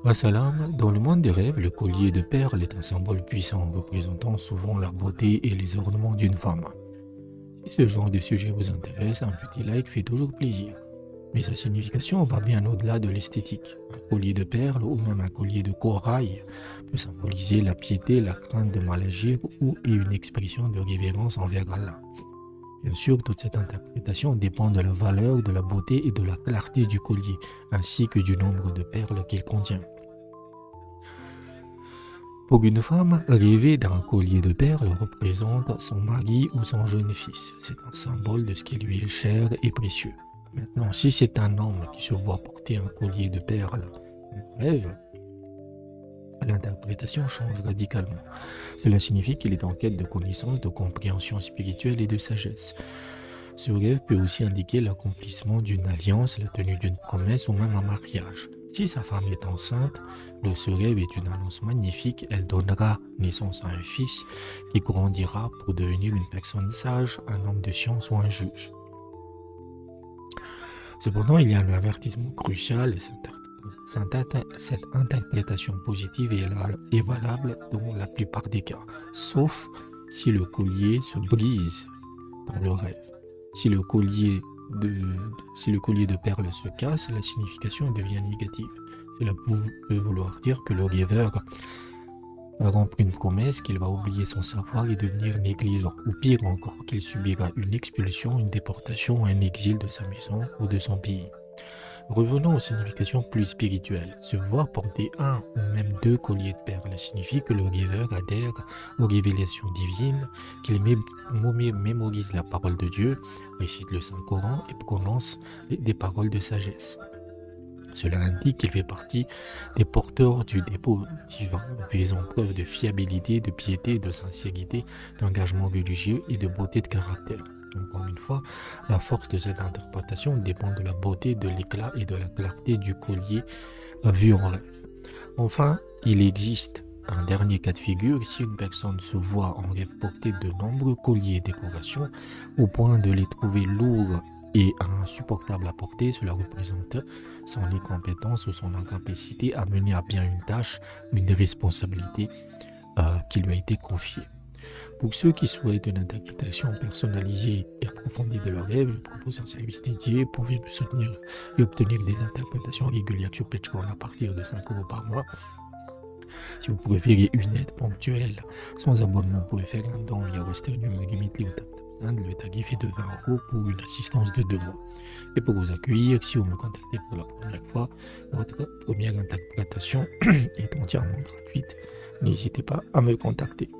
Wassalam, dans le monde des rêves, le collier de perles est un symbole puissant représentant souvent la beauté et les ornements d'une femme. Si ce genre de sujet vous intéresse, un petit like fait toujours plaisir. Mais sa signification va bien au-delà de l'esthétique. Un collier de perles ou même un collier de corail peut symboliser la piété, la crainte de mal agir ou une expression de révérence envers Allah. Bien sûr, toute cette interprétation dépend de la valeur, de la beauté et de la clarté du collier, ainsi que du nombre de perles qu'il contient. Pour une femme, rêver d'un collier de perles représente son mari ou son jeune fils. C'est un symbole de ce qui lui est cher et précieux. Maintenant, si c'est un homme qui se voit porter un collier de perles en rêve, l'interprétation change radicalement. Cela signifie qu'il est en quête de connaissance, de compréhension spirituelle et de sagesse. Ce rêve peut aussi indiquer l'accomplissement d'une alliance, la tenue d'une promesse ou même un mariage. Si sa femme est enceinte, ce rêve est une annonce magnifique. Elle donnera naissance à un fils qui grandira pour devenir une personne sage, un homme de science ou un juge. Cependant, il y a un avertissement crucial et cette interprétation positive est valable dans la plupart des cas, sauf si le collier se brise dans le rêve. Si le collier de perles se casse, la signification devient négative. Cela peut vouloir dire que le rêveur va rompre une promesse, qu'il va oublier son savoir et devenir négligent, ou pire encore, qu'il subira une expulsion, une déportation ou un exil de sa maison ou de son pays. Revenons aux significations plus spirituelles. Se voir porter un ou même deux colliers de perles signifie que le rêveur adhère aux révélations divines, qu'il mémorise la parole de Dieu, récite le Saint-Coran et prononce des paroles de sagesse. Cela indique qu'il fait partie des porteurs du dépôt divin, faisant preuve de fiabilité, de piété, de sincérité, d'engagement religieux et de beauté de caractère. Encore une fois, la force de cette interprétation dépend de la beauté, de l'éclat et de la clarté du collier vu en rêve. Enfin, il existe un dernier cas de figure si une personne se voit en rêve porter de nombreux colliers et décorations au point de les trouver lourds et insupportables à porter. Cela représente son incompétence ou son incapacité à mener à bien une tâche, une responsabilité qui lui a été confiée. Pour ceux qui souhaitent une interprétation personnalisée et approfondie de leurs rêves, je propose un service dédié. Vous pouvez me soutenir et obtenir des interprétations régulières sur Patreon à partir de 5 € par mois. Si vous préférez une aide ponctuelle sans abonnement, vous pouvez faire un don via Western Union Limitly ou TapTapSend. Le tarif est de 20 € pour une assistance de 2 mois. Et pour vous accueillir, si vous me contactez pour la première fois, votre première interprétation est entièrement gratuite. N'hésitez pas à me contacter.